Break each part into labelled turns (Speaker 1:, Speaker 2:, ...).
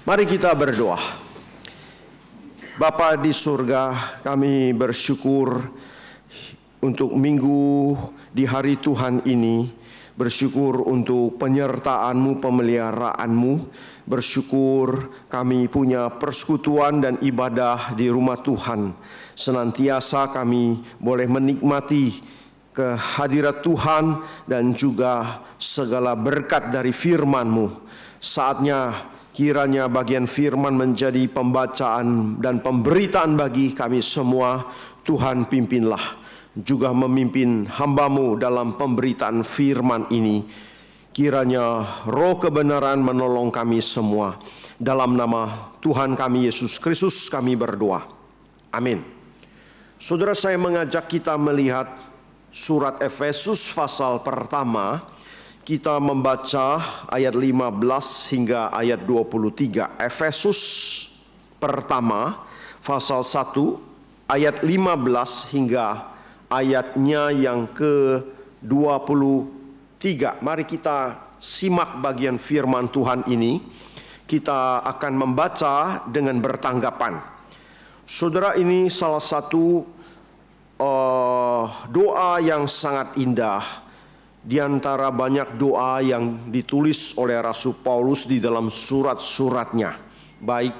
Speaker 1: Mari kita berdoa. Bapa di surga, kami bersyukur untuk minggu di hari Tuhan ini. Bersyukur untuk penyertaan-Mu, pemeliharaanmu. Bersyukur kami punya persekutuan dan ibadah di rumah Tuhan. Senantiasa kami boleh menikmati kehadirat Tuhan dan juga segala berkat dari firman-Mu. Saatnya kiranya bagian firman menjadi pembacaan dan pemberitaan bagi kami semua. Tuhan pimpinlah, juga memimpin hamba-Mu dalam pemberitaan firman ini. Kiranya roh kebenaran menolong kami semua. Dalam nama Tuhan kami Yesus Kristus kami berdoa. Amin. Saudara, saya mengajak kita melihat surat Efesus pasal pertama. Kita membaca ayat 15 hingga ayat 23. Efesus pertama pasal 1 ayat 15 hingga ayatnya yang ke-23. Mari kita simak bagian firman Tuhan ini. Kita akan membaca dengan bertanggapan. Saudara, ini salah satu doa yang sangat indah di antara banyak doa yang ditulis oleh Rasul Paulus di dalam surat-suratnya, baik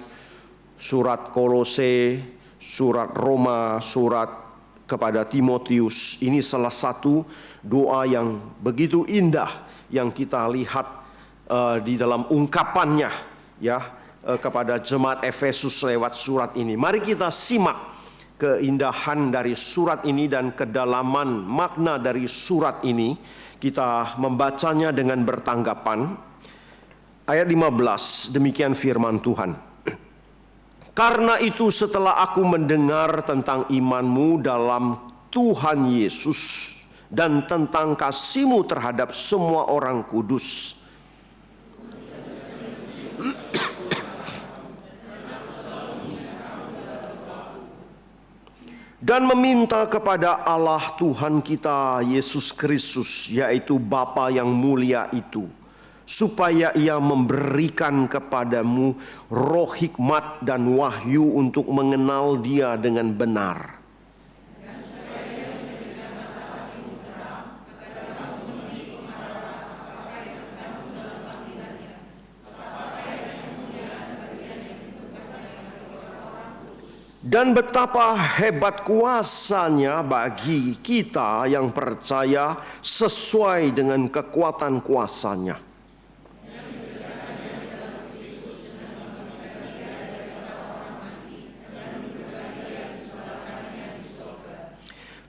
Speaker 1: surat Kolose, surat Roma, surat kepada Timotius. Ini salah satu doa yang begitu indah yang kita lihat di dalam ungkapannya kepada jemaat Efesus lewat surat ini. Mari kita simak keindahan dari surat ini dan kedalaman makna dari surat ini. Kita membacanya dengan bertanggapan. Ayat 15, demikian firman Tuhan. Karena itu setelah aku mendengar tentang imanmu dalam Tuhan Yesus dan tentang kasih-Mu terhadap semua orang kudus, dan meminta kepada Allah Tuhan kita Yesus Kristus, yaitu Bapa yang mulia itu, supaya Ia memberikan kepadamu roh hikmat dan wahyu untuk mengenal Dia dengan benar. Dan betapa hebat kuasa-Nya bagi kita yang percaya sesuai dengan kekuatan kuasa-Nya.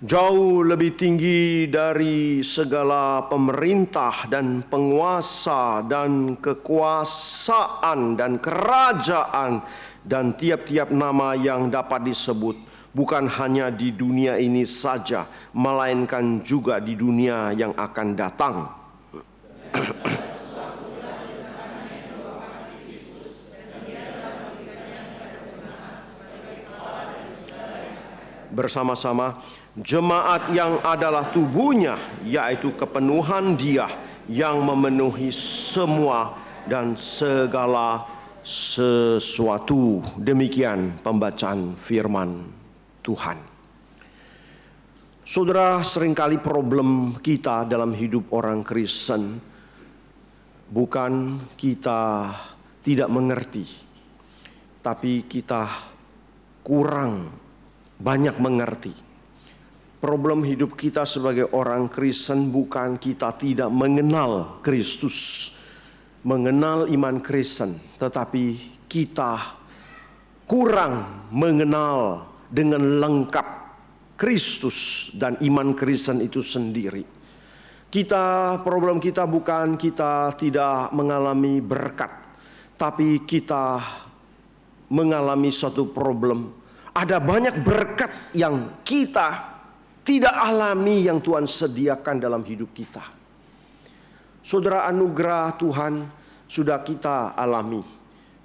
Speaker 1: Jauh lebih tinggi dari segala pemerintah dan penguasa dan kekuasaan dan kerajaan dan tiap-tiap nama yang dapat disebut, bukan hanya di dunia ini saja, melainkan juga di dunia yang akan datang. Bersama-sama jemaat yang adalah tubuhnya, yaitu kepenuhan Dia yang memenuhi semua dan segala sesuatu. Demikian pembacaan firman Tuhan. Saudara, seringkali problem kita dalam hidup orang Kristen bukan kita tidak mengerti, tapi kita kurang banyak mengerti. Problem hidup kita sebagai orang Kristen bukan kita tidak mengenal Kristus, mengenal iman Kristen, tetapi kita kurang mengenal dengan lengkap Kristus dan iman Kristen itu sendiri. Problem kita bukan kita tidak mengalami berkat, tapi kita mengalami suatu problem. Ada banyak berkat yang kita tidak alami yang Tuhan sediakan dalam hidup kita. Saudara, anugerah Tuhan sudah kita alami.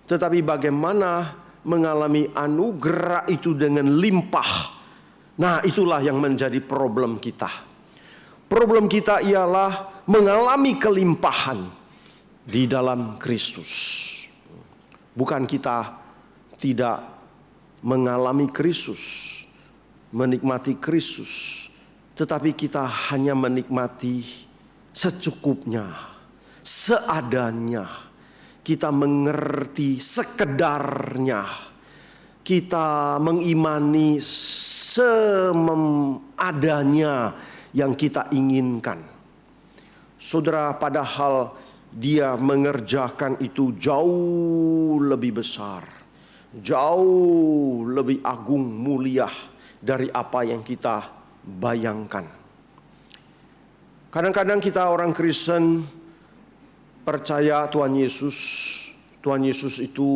Speaker 1: Tetapi bagaimana mengalami anugerah itu dengan limpah? Nah, itulah yang menjadi problem kita. Problem kita ialah mengalami kelimpahan di dalam Kristus. Bukan kita tidak mengalami Kristus, menikmati Kristus, tetapi kita hanya menikmati secukupnya, seadanya. Kita mengerti sekedarnya. Kita mengimani seadanya yang kita inginkan. Saudara, padahal Dia mengerjakan itu jauh lebih besar, jauh lebih agung mulia dari apa yang kita bayangkan. Kadang-kadang kita orang Kristen percaya Tuhan Yesus itu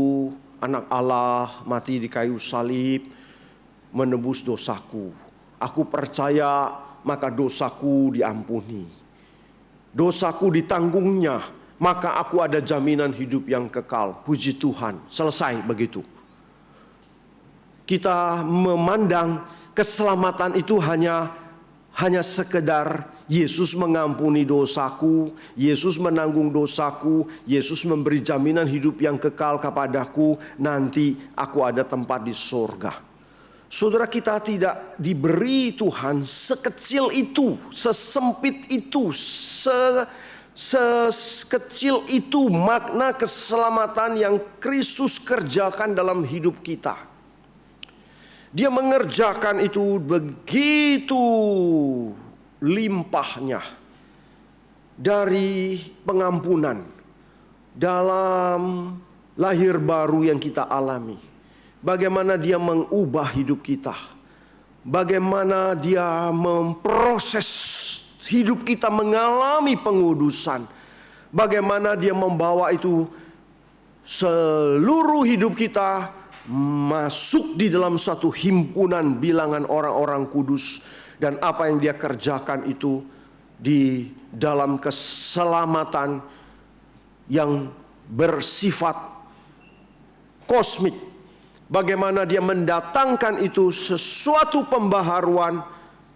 Speaker 1: anak Allah, mati di kayu salib, menebus dosaku. Aku percaya, maka dosaku diampuni. Dosaku ditanggungnya, maka aku ada jaminan hidup yang kekal. Puji Tuhan, selesai begitu. Kita memandang keselamatan itu hanya sekedar Yesus mengampuni dosaku, Yesus menanggung dosaku, Yesus memberi jaminan hidup yang kekal kepadaku, nanti aku ada tempat di surga. Saudara, kita tidak diberi Tuhan sekecil itu, sesempit itu, sekecil itu makna keselamatan yang Kristus kerjakan dalam hidup kita. Dia mengerjakan itu begitu limpahnya dari pengampunan dalam lahir baru yang kita alami. Bagaimana Dia mengubah hidup kita, bagaimana Dia memproses hidup kita mengalami pengudusan, bagaimana Dia membawa itu seluruh hidup kita masuk di dalam satu himpunan bilangan orang-orang kudus, dan apa yang Dia kerjakan itu di dalam keselamatan yang bersifat kosmik. Bagaimana Dia mendatangkan itu sesuatu pembaharuan,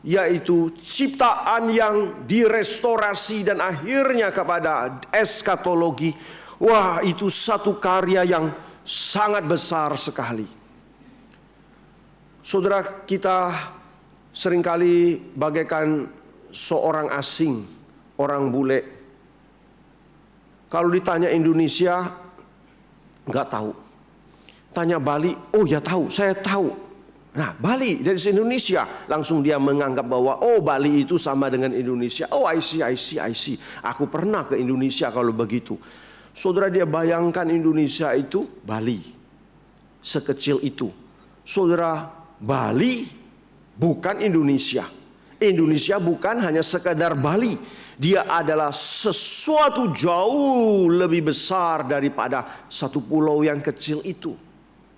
Speaker 1: yaitu ciptaan yang direstorasi dan akhirnya kepada eskatologi. Wah, itu satu karya yang sangat besar sekali. Saudara, kita seringkali bagaikan seorang asing, orang bule. Kalau ditanya Indonesia, nggak tahu. Tanya Bali, oh ya tahu, saya tahu. Nah, Bali dari Indonesia, langsung dia menganggap bahwa oh Bali itu sama dengan Indonesia. Oh I see. Aku pernah ke Indonesia kalau begitu. Saudara, dia bayangkan Indonesia itu Bali, sekecil itu. Saudara, Bali bukan Indonesia. Indonesia bukan hanya sekadar Bali. Dia adalah sesuatu jauh lebih besar daripada satu pulau yang kecil itu.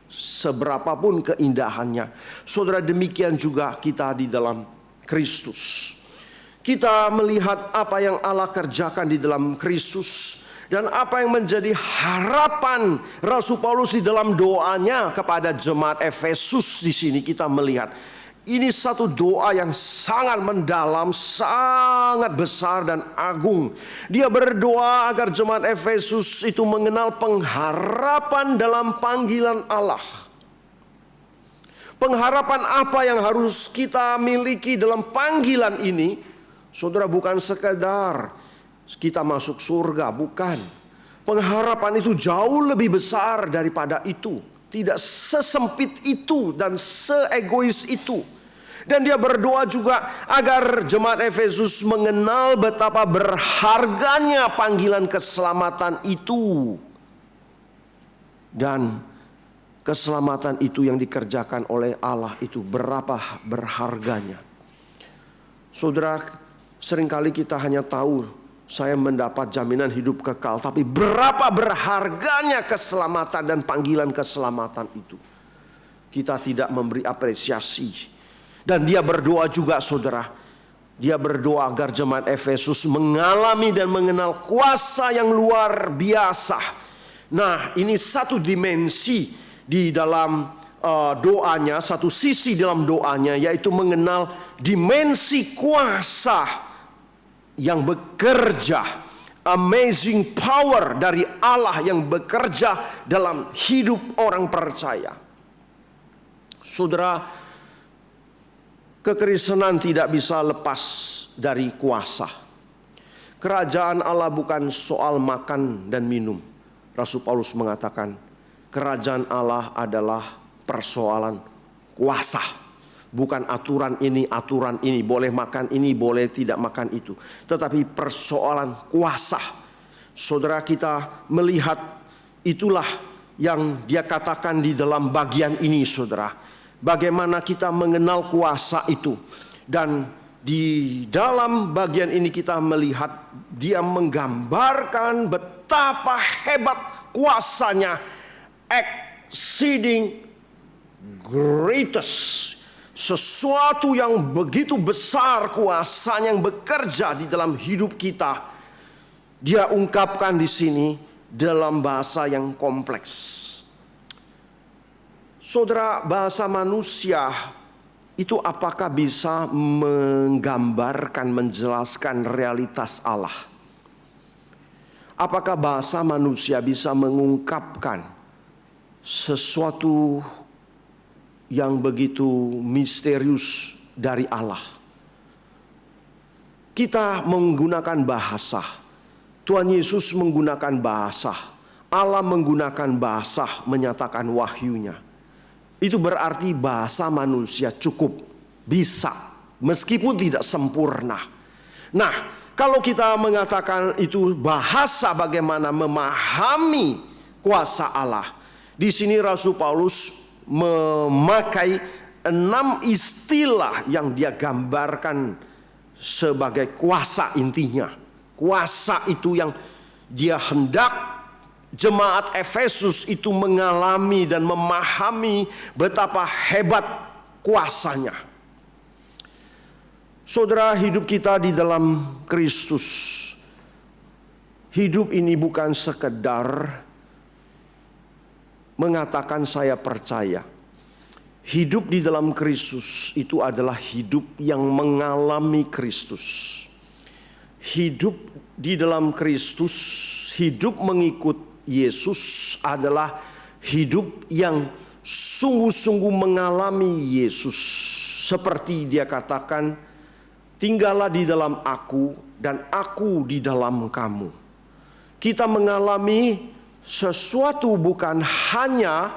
Speaker 1: Seberapapun keindahannya. Saudara, demikian juga kita di dalam Kristus. Kita melihat apa yang Allah kerjakan di dalam Kristus, dan apa yang menjadi harapan Rasul Paulus di dalam doanya kepada jemaat Efesus. Di sini kita melihat ini satu doa yang sangat mendalam, sangat besar dan agung. Dia berdoa agar jemaat Efesus itu mengenal pengharapan dalam panggilan Allah. Pengharapan apa yang harus kita miliki dalam panggilan ini? Saudara, bukan sekedar kita masuk surga, bukan. Pengharapan itu jauh lebih besar daripada itu. Tidak sesempit itu dan seegois itu. Dan dia berdoa juga agar jemaat Efesus mengenal betapa berharganya panggilan keselamatan itu. Dan keselamatan itu yang dikerjakan oleh Allah itu berapa berharganya. Saudara, seringkali kita hanya tahu saya mendapat jaminan hidup kekal, tapi berapa berharganya keselamatan dan panggilan keselamatan itu. Kita tidak memberi apresiasi. Dan dia berdoa juga, saudara. Dia berdoa agar jemaat Efesus mengalami dan mengenal kuasa yang luar biasa. Nah, ini satu dimensi di dalam doanya, satu sisi dalam doanya, yaitu mengenal dimensi kuasa yang bekerja amazing power dari Allah yang bekerja dalam hidup orang percaya. Saudara, kekristenan tidak bisa lepas dari kuasa. Kerajaan Allah bukan soal makan dan minum. Rasul Paulus mengatakan, kerajaan Allah adalah persoalan kuasa. Bukan aturan ini, boleh makan ini, boleh tidak makan itu. Tetapi persoalan kuasa. Saudara, kita melihat itulah yang dia katakan di dalam bagian ini, saudara. Bagaimana kita mengenal kuasa itu. Dan di dalam bagian ini kita melihat dia menggambarkan betapa hebat kuasanya, exceeding greatest. Sesuatu yang begitu besar kuasanya yang bekerja di dalam hidup kita. Dia ungkapkan di sini dalam bahasa yang kompleks. Saudara, bahasa manusia itu apakah bisa menggambarkan, menjelaskan realitas Allah? Apakah bahasa manusia bisa mengungkapkan sesuatu yang begitu misterius dari Allah? Kita menggunakan bahasa, Tuhan Yesus menggunakan bahasa, Allah menggunakan bahasa menyatakan wahyunya. Itu berarti bahasa manusia cukup bisa, meskipun tidak sempurna. Nah, kalau kita mengatakan itu bahasa bagaimana memahami kuasa Allah, di sini Rasul Paulus memakai 6 istilah yang dia gambarkan sebagai kuasa intinya. Kuasa itu yang dia hendak jemaat Efesus itu mengalami dan memahami betapa hebat kuasanya. Saudara, hidup kita di dalam Kristus. Hidup ini bukan sekedar mengatakan saya percaya. Hidup di dalam Kristus itu adalah hidup yang mengalami Kristus. Hidup di dalam Kristus, hidup mengikut Yesus adalah hidup yang sungguh-sungguh mengalami Yesus. Seperti dia katakan, tinggallah di dalam aku dan aku di dalam kamu. Kita mengalami sesuatu bukan hanya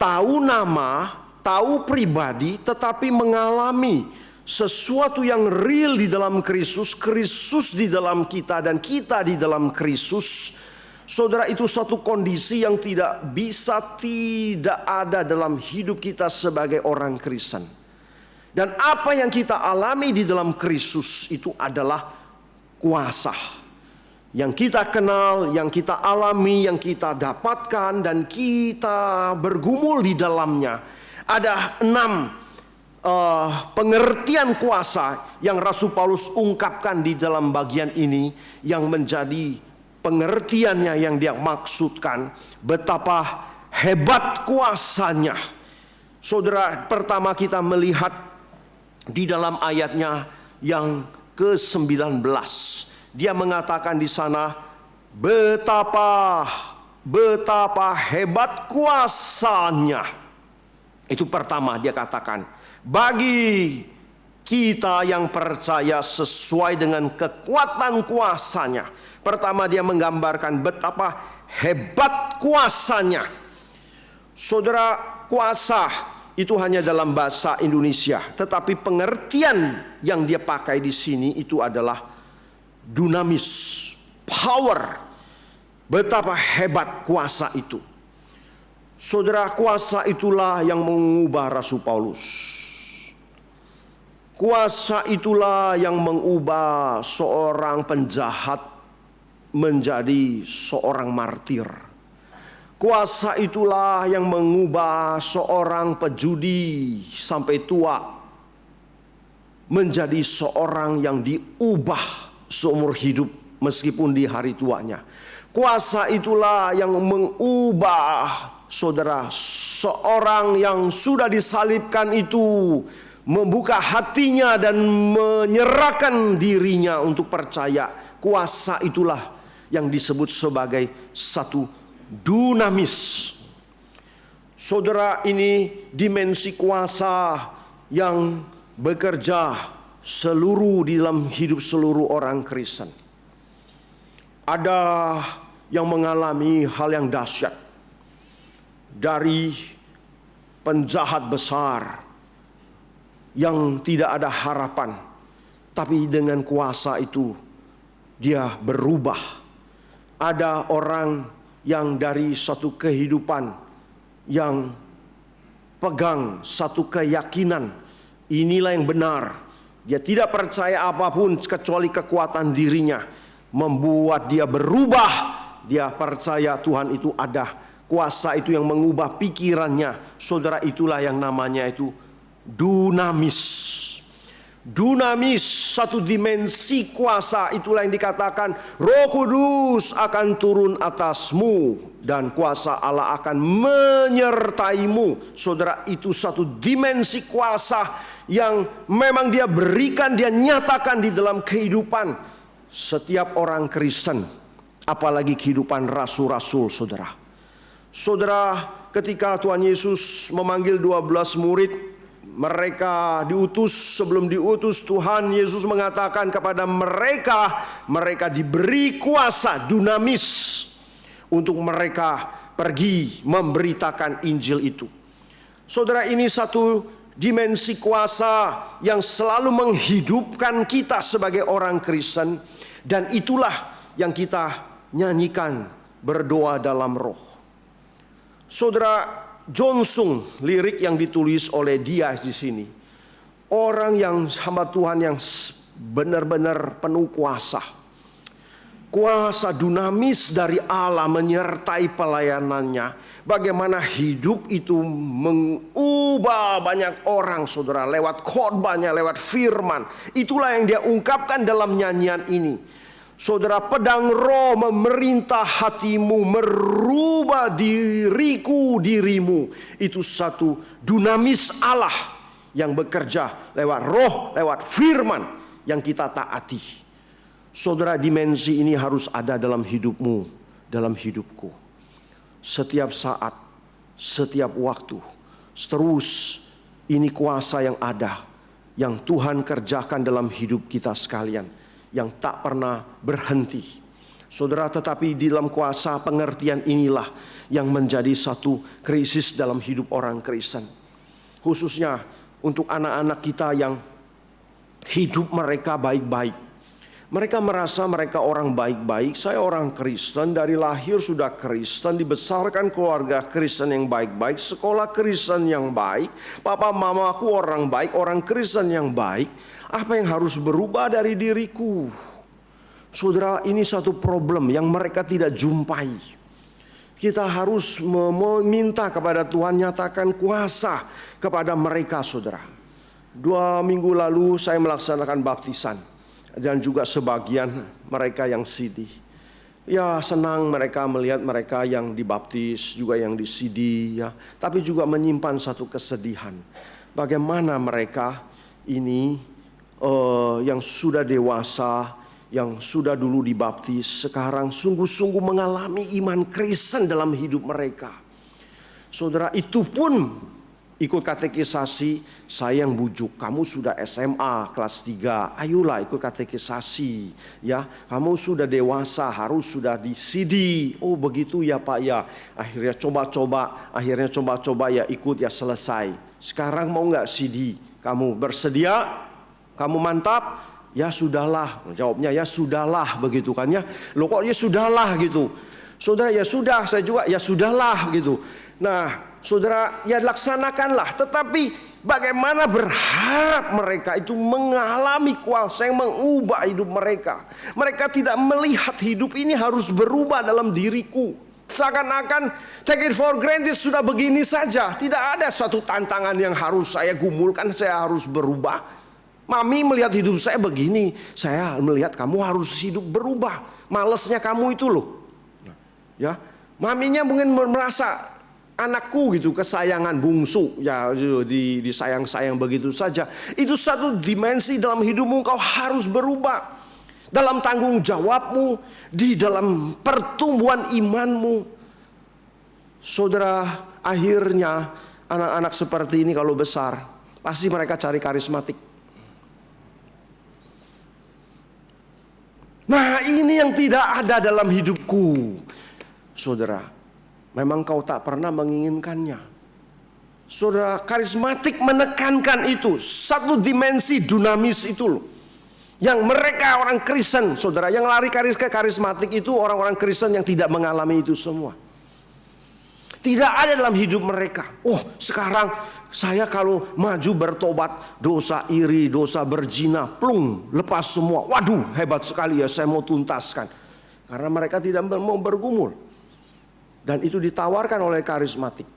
Speaker 1: tahu nama, tahu pribadi, tetapi mengalami sesuatu yang real di dalam Kristus, Kristus di dalam kita dan kita di dalam Kristus. Saudara, itu satu kondisi yang tidak bisa tidak ada dalam hidup kita sebagai orang Kristen. Dan apa yang kita alami di dalam Kristus itu adalah kuasa yang kita kenal, yang kita alami, yang kita dapatkan dan kita bergumul di dalamnya. Ada 6 pengertian kuasa yang Rasul Paulus ungkapkan di dalam bagian ini, yang menjadi pengertiannya yang dia maksudkan betapa hebat kuasanya. Saudara, pertama kita melihat di dalam ayatnya yang ke-19. Dia mengatakan di sana betapa hebat kuasanya. Itu pertama dia katakan. Bagi kita yang percaya sesuai dengan kekuatan kuasanya. Pertama dia menggambarkan betapa hebat kuasanya. Saudara, kuasa itu hanya dalam bahasa Indonesia, tetapi pengertian yang dia pakai di sini itu adalah dunamis, power. Betapa hebat kuasa itu. Saudara, kuasa itulah yang mengubah Rasul Paulus. Kuasa itulah yang mengubah seorang penjahat menjadi seorang martir. Kuasa itulah yang mengubah seorang pejudi sampai tua menjadi seorang yang diubah seumur hidup meskipun di hari tuanya. Kuasa itulah yang mengubah, saudara, seorang yang sudah disalibkan itu membuka hatinya dan menyerahkan dirinya untuk percaya Kuasa itulah yang disebut sebagai satu dunamis. Saudara, ini dimensi kuasa yang bekerja seluruh di dalam hidup seluruh orang Kristen. Ada yang mengalami hal yang dahsyat dari penjahat besar yang tidak ada harapan, tapi dengan kuasa itu dia berubah. Ada orang yang dari suatu kehidupan yang pegang satu keyakinan, inilah yang benar. Dia tidak percaya apapun kecuali kekuatan dirinya, membuat dia berubah. Dia percaya Tuhan itu ada. Kuasa itu yang mengubah pikirannya. Saudara, itulah yang namanya itu dunamis. Dunamis, satu dimensi kuasa. Itulah yang dikatakan Roh Kudus akan turun atasmu dan kuasa Allah akan menyertaimu. Saudara, itu satu dimensi kuasa yang memang dia berikan, dia nyatakan di dalam kehidupan setiap orang Kristen, apalagi kehidupan rasul-rasul. Saudara, ketika Tuhan Yesus memanggil 12 murid, mereka diutus. Sebelum diutus, Tuhan Yesus mengatakan kepada mereka, mereka diberi kuasa dunamis untuk mereka pergi memberitakan Injil itu. Saudara, ini satu dimensi kuasa yang selalu menghidupkan kita sebagai orang Kristen, dan itulah yang kita nyanyikan berdoa dalam roh. Saudara, John Sung, lirik yang ditulis oleh dia di sini, orang yang hamba Tuhan yang benar-benar penuh kuasa. Kuasa dunamis dari Allah menyertai pelayanannya. Bagaimana hidup itu mengubah banyak orang, saudara, lewat khotbahnya, lewat firman. Itulah yang dia ungkapkan dalam nyanyian ini. Saudara, pedang roh memerintah hatimu, merubah dirimu. Itu satu dunamis Allah yang bekerja lewat roh, lewat firman yang kita taati. Saudara, dimensi ini harus ada dalam hidupmu, dalam hidupku. Setiap saat, setiap waktu. Terus ini kuasa yang ada, yang Tuhan kerjakan dalam hidup kita sekalian, yang tak pernah berhenti. Saudara, tetapi di dalam kuasa pengertian inilah yang menjadi satu krisis dalam hidup orang Kristen. Khususnya untuk anak-anak kita yang hidup mereka baik-baik. Mereka merasa mereka orang baik-baik. Saya orang Kristen, dari lahir sudah Kristen, dibesarkan keluarga Kristen yang baik-baik, sekolah Kristen yang baik, papa mamaku orang baik, orang Kristen yang baik. Apa yang harus berubah dari diriku? Saudara, ini satu problem yang mereka tidak jumpai. Kita harus meminta kepada Tuhan nyatakan kuasa kepada mereka, saudara. 2 minggu lalu saya melaksanakan baptisan. Dan juga sebagian mereka yang sedih. Ya, senang mereka melihat mereka yang dibaptis, juga yang disidi, ya. Tapi juga menyimpan satu kesedihan. Bagaimana mereka ini yang sudah dewasa, yang sudah dulu dibaptis, sekarang sungguh-sungguh mengalami iman Kristen dalam hidup mereka. Saudara, itu pun ikut katekisasi, saya yang bujuk. Kamu sudah SMA kelas 3, ayolah ikut katekisasi, ya. Kamu sudah dewasa, harus sudah di CD. Oh begitu ya Pak ya. Akhirnya coba-coba ya ikut ya, selesai. Sekarang mau nggak CD? Kamu bersedia? Kamu mantap? Ya sudahlah. Jawabnya ya sudahlah, begitu kan ya. Loh kok ya sudahlah gitu. Saudara, ya sudah, saya juga ya sudahlah gitu. Nah, saudara, ya laksanakanlah. Tetapi bagaimana berharap mereka itu mengalami kuasa yang mengubah hidup mereka. Mereka tidak melihat hidup ini harus berubah dalam diriku. Seakan-akan take it for granted, sudah begini saja. Tidak ada suatu tantangan yang harus saya gumulkan, saya harus berubah. Mami melihat hidup saya begini, saya melihat kamu harus hidup berubah. Malesnya kamu itu loh. Ya, maminya mungkin merasa anakku gitu, kesayangan bungsu, ya disayang-sayang begitu saja. Itu satu dimensi dalam hidupmu, kau harus berubah. dalam tanggung jawabmu, di dalam pertumbuhan imanmu. Saudara, akhirnya anak-anak seperti ini kalau besar, pasti mereka cari karismatik. Nah, ini yang tidak ada dalam hidupku. Saudara, memang kau tak pernah menginginkannya. Saudara, karismatik menekankan itu, satu dimensi dunamis itu loh. Yang mereka orang Kristen, saudara, yang lari karismatik itu orang-orang Kristen yang tidak mengalami itu semua. Tidak ada dalam hidup mereka. Oh, sekarang saya kalau maju bertobat, dosa iri, dosa berzina, plung, lepas semua. Waduh, hebat sekali ya, saya mau tuntaskan. Karena mereka tidak mau bergumul. Dan itu ditawarkan oleh karismatik.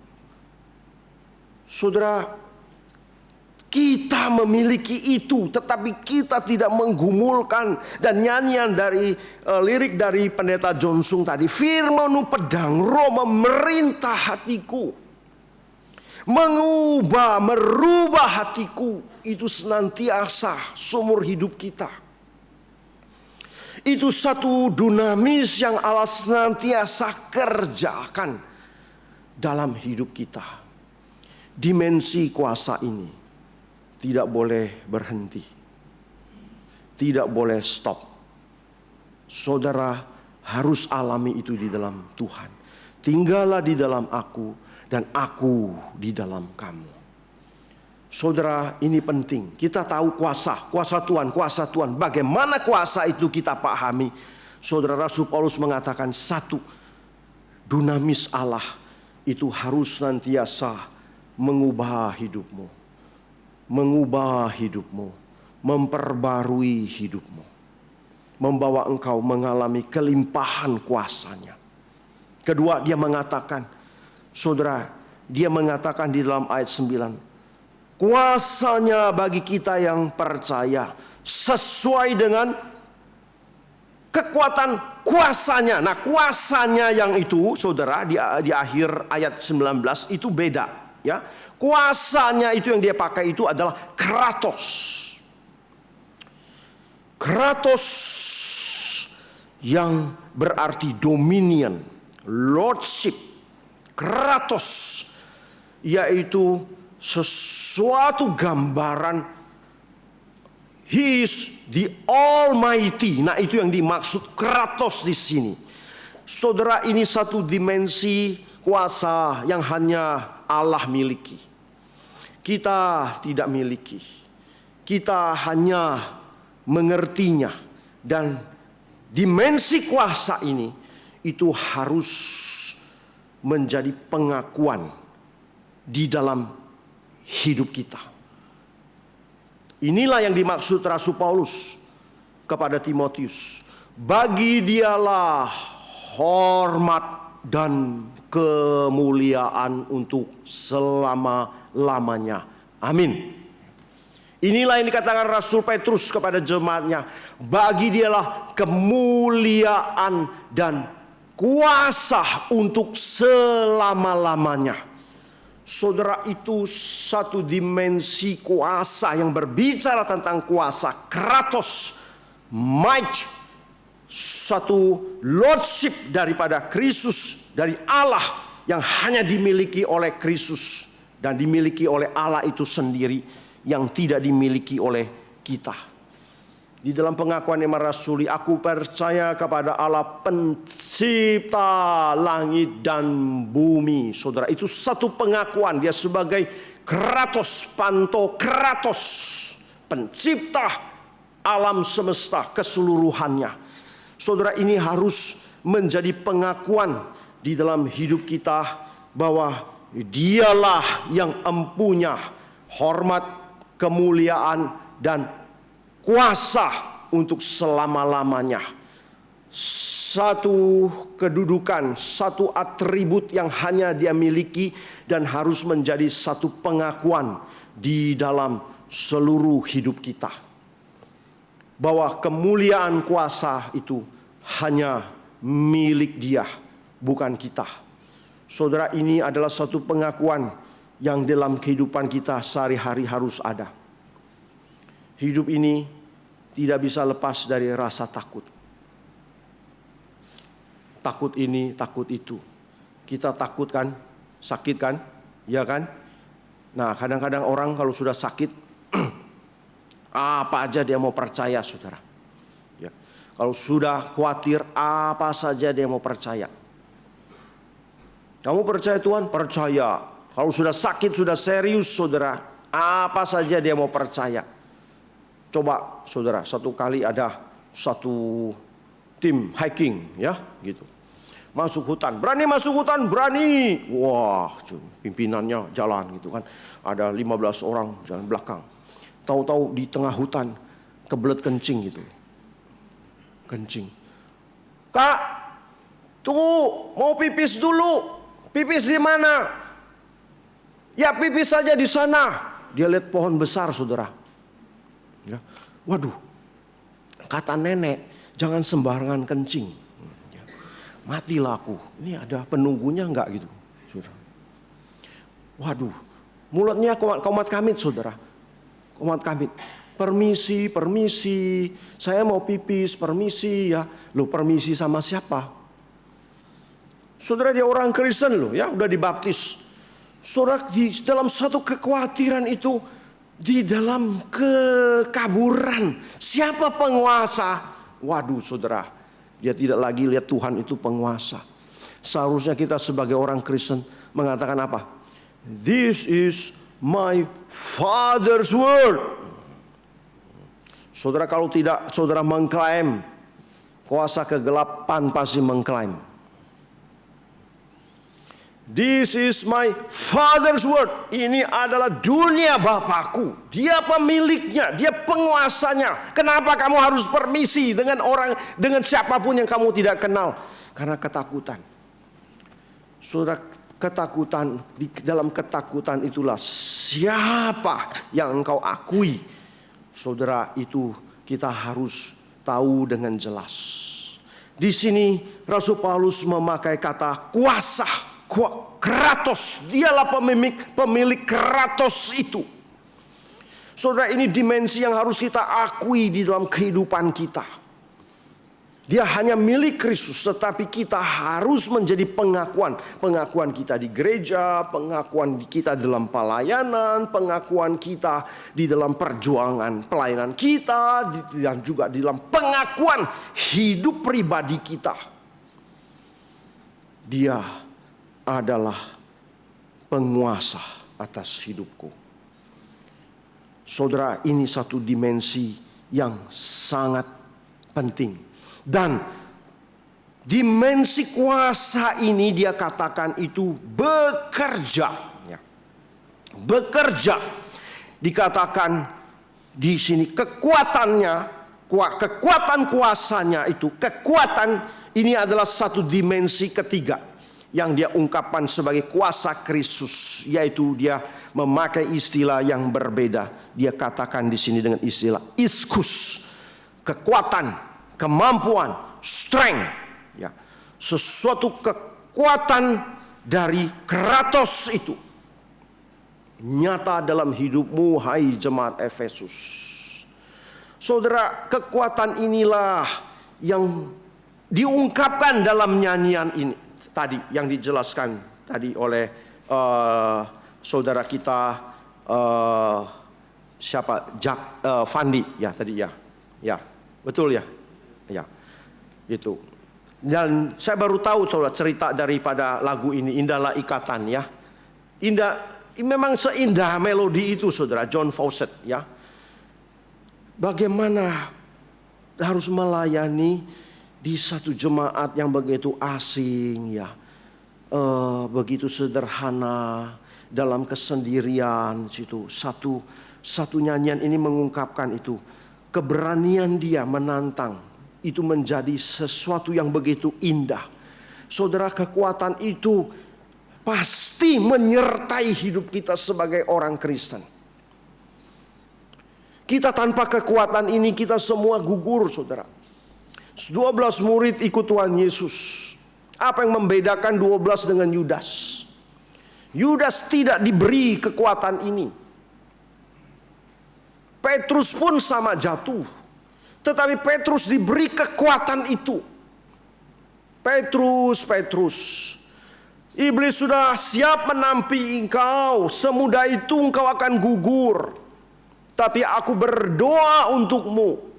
Speaker 1: Saudara, kita memiliki itu, tetapi kita tidak menggumulkan. Dan nyanyian dari lirik dari pendeta Jonsung tadi, firman-Mu pedang roh memerintah hatiku, merubah hatiku. Itu senantiasa seumur hidup kita. Itu satu dunamis yang Allah senantiasa kerjakan dalam hidup kita. Dimensi kuasa ini tidak boleh berhenti, tidak boleh stop. Saudara harus alami itu di dalam Tuhan. Tinggallah di dalam aku dan aku di dalam kamu. Saudara, ini penting. Kita tahu kuasa Tuhan, kuasa Tuhan. Bagaimana kuasa itu kita pahami? Saudara, Rasul Paulus mengatakan satu, dunamis Allah itu harus senantiasa mengubah hidupmu, memperbarui hidupmu, membawa engkau mengalami kelimpahan kuasanya. Kedua, dia mengatakan, saudara, dia mengatakan di dalam ayat 9, kuasanya bagi kita yang percaya sesuai dengan kekuatan kuasanya. Nah, kuasanya yang itu, saudara, di akhir ayat 19 itu beda. Ya, kuasanya itu yang dia pakai itu adalah kratos. Kratos yang berarti dominion, lordship. Kratos yaitu sesuatu gambaran He is the Almighty. Nah, itu yang dimaksud kratos di sini. Saudara, ini satu dimensi kuasa yang hanya Allah miliki. Kita tidak miliki. Kita hanya mengertinya. Dan dimensi kuasa ini itu harus menjadi pengakuan di dalam hidup kita. Inilah yang dimaksud Rasul Paulus kepada Timotius. Bagi dialah hormat dan kemuliaan untuk selama-lamanya. Amin. Inilah yang dikatakan Rasul Petrus kepada jemaatnya. Bagi dialah kemuliaan dan kuasa untuk selama-lamanya. Saudara, itu satu dimensi kuasa yang berbicara tentang kuasa. Kratos, might, satu lordship daripada Kristus, dari Allah yang hanya dimiliki oleh Kristus dan dimiliki oleh Allah itu sendiri, yang tidak dimiliki oleh kita. Di dalam pengakuan iman rasuli, aku percaya kepada Allah pencipta langit dan bumi. Saudara, itu satu pengakuan dia sebagai Kratos, Pantokratos, pencipta alam semesta keseluruhannya. Saudara, ini harus menjadi pengakuan di dalam hidup kita bahwa dialah yang empunya hormat, kemuliaan, dan kuasa untuk selama-lamanya. Satu kedudukan, satu atribut yang hanya dia miliki dan harus menjadi satu pengakuan di dalam seluruh hidup kita. Bahwa kemuliaan kuasa itu hanya milik dia, bukan kita. Saudara, ini adalah satu pengakuan yang dalam kehidupan kita sehari-hari harus ada. Hidup ini tidak bisa lepas dari rasa takut. Takut ini, takut itu. Kita takut kan? Sakit kan? Ya kan? Nah, kadang-kadang orang kalau sudah sakit, apa aja dia mau percaya, saudara. Ya. Kalau sudah khawatir, apa saja dia mau percaya. Kamu percaya Tuhan? Percaya. Kalau sudah sakit, sudah serius, saudara, apa saja dia mau percaya. Coba, saudara, satu kali ada satu tim hiking, ya, gitu. Masuk hutan, berani masuk hutan, berani. Wah, pimpinannya jalan gitu kan. Ada 15 orang jalan belakang. Tahu-tahu di tengah hutan kebelet kencing gitu. Kencing. Kak, tunggu, mau pipis dulu. Pipis di mana? Ya pipis saja di sana. Dia lihat pohon besar, saudara. Ya. Waduh, kata nenek, jangan sembarangan kencing. Matilah aku. Ini ada penunggunya enggak gitu, saudara. Waduh, mulutnya komat kamit, saudara. Komat kamit. Permisi, permisi. Saya mau pipis, permisi ya. Loh, permisi sama siapa? Saudara, dia orang Kristen loh ya, udah dibaptis. Saudara, di dalam satu kekhawatiran itu, di dalam kekaburan, siapa penguasa? Waduh, saudara. Dia tidak lagi lihat Tuhan itu penguasa. Seharusnya kita sebagai orang Kristen mengatakan apa? This is my Father's word. Saudara, kalau tidak saudara mengklaim, kuasa kegelapan pasti mengklaim. This is my Father's word. Ini adalah dunia Bapakku. Dia pemiliknya, dia penguasanya. Kenapa kamu harus permisi dengan orang, dengan siapapun yang kamu tidak kenal? Karena ketakutan. Saudara, ketakutan, di dalam ketakutan itulah siapa yang engkau akui. Saudara, itu kita harus tahu dengan jelas. Di sini Rasul Paulus memakai kata kuasa. Kratos, dialah pemilik kratos itu. Saudara, ini dimensi yang harus kita akui di dalam kehidupan kita. Dia hanya milik Kristus, tetapi kita harus menjadi pengakuan kita di gereja, pengakuan kita dalam pelayanan, pengakuan kita di dalam perjuangan pelayanan kita, dan juga di dalam pengakuan hidup pribadi kita. Dia adalah penguasa atas hidupku. Saudara, ini satu dimensi yang sangat penting. Dan dimensi kuasa ini dia katakan itu bekerja. Bekerja. Dikatakan di sini kekuatannya, kekuatan kuasanya itu, kekuatan ini adalah satu dimensi ketiga yang dia ungkapkan sebagai kuasa Kristus, yaitu dia memakai istilah yang berbeda. Dia katakan di sini dengan istilah iskus, kekuatan, kemampuan, strength, ya, sesuatu kekuatan dari kratos itu nyata dalam hidupmu, hai jemaat Efesus. Saudara, kekuatan inilah yang diungkapkan dalam nyanyian ini tadi yang dijelaskan tadi oleh saudara kita siapa Fandi ya tadi ya betul ya itu. Dan saya baru tahu saudara cerita daripada lagu ini, Indahlah Ikatan ya. Memang seindah melodi itu saudara, John Fawcett ya. Bagaimana harus melayani di satu jemaat yang begitu asing ya, begitu sederhana dalam kesendirian situ. Satu nyanyian ini mengungkapkan itu, keberanian dia menantang itu menjadi sesuatu yang begitu indah. Saudara, kekuatan itu pasti menyertai hidup kita sebagai orang Kristen. Kita tanpa kekuatan ini kita semua gugur, saudara. 12 murid ikut Tuhan Yesus. Apa yang membedakan 12 dengan Yudas? Yudas tidak diberi kekuatan ini. Petrus pun sama jatuh. Tetapi Petrus diberi kekuatan itu. Petrus, iblis sudah siap menampi engkau. Semudah itu engkau akan gugur. Tapi aku berdoa untukmu.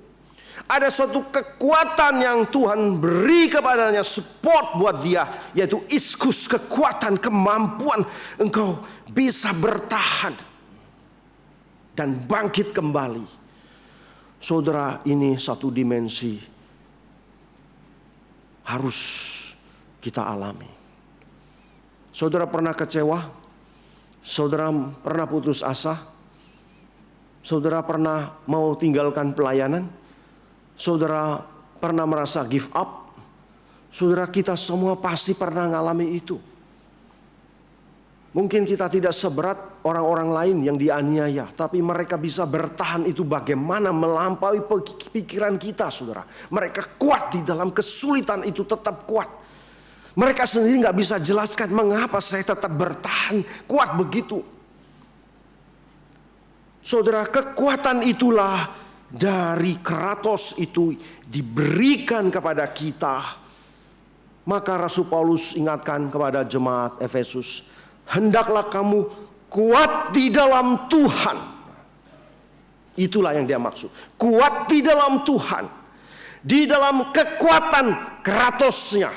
Speaker 1: Ada suatu kekuatan yang Tuhan beri kepadanya, support buat dia, yaitu iskus, kekuatan, kemampuan engkau bisa bertahan dan bangkit kembali. Saudara, ini satu dimensi harus kita alami. Saudara pernah kecewa? Saudara pernah putus asa? Saudara pernah mau tinggalkan pelayanan? Saudara pernah merasa give up? Saudara, kita semua pasti pernah mengalami itu. Mungkin kita tidak seberat orang-orang lain yang dianiaya, tapi mereka bisa bertahan. Itu bagaimana melampaui pikiran kita, saudara. Mereka kuat di dalam kesulitan itu, tetap kuat. Mereka sendiri gak bisa jelaskan mengapa saya tetap bertahan kuat begitu. Saudara, kekuatan itulah dari Kratos itu diberikan kepada kita. Maka Rasul Paulus ingatkan kepada jemaat Efesus, hendaklah kamu kuat di dalam Tuhan. Itulah yang dia maksud. Kuat di dalam Tuhan. Di dalam kekuatan Kratosnya.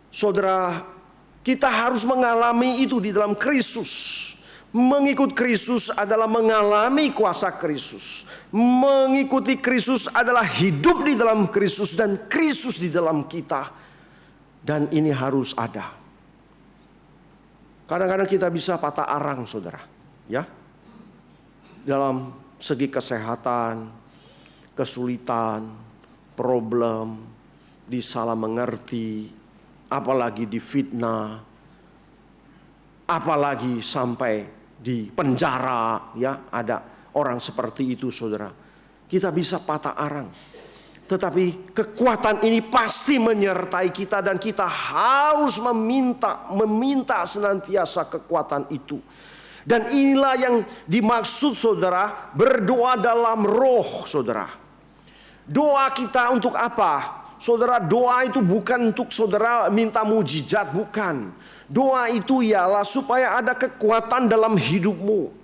Speaker 1: Saudara, kita harus mengalami itu di dalam Kristus. Mengikut Kristus adalah mengalami kuasa Kristus. Mengikuti Kristus adalah hidup di dalam Kristus dan Kristus di dalam kita. Dan ini harus ada. Kadang-kadang kita bisa patah arang, saudara, ya. Dalam segi kesehatan, kesulitan, problem, disalah mengerti, apalagi difitnah, apalagi sampai di penjara, ya, ada orang seperti itu, saudara. Kita bisa patah arang. Tetapi kekuatan ini pasti menyertai kita dan kita harus meminta senantiasa kekuatan itu. Dan inilah yang dimaksud, saudara, berdoa dalam roh, saudara. Doa kita untuk apa? Saudara, doa itu bukan untuk saudara minta mujizat, bukan. Doa itu ialah supaya ada kekuatan dalam hidupmu.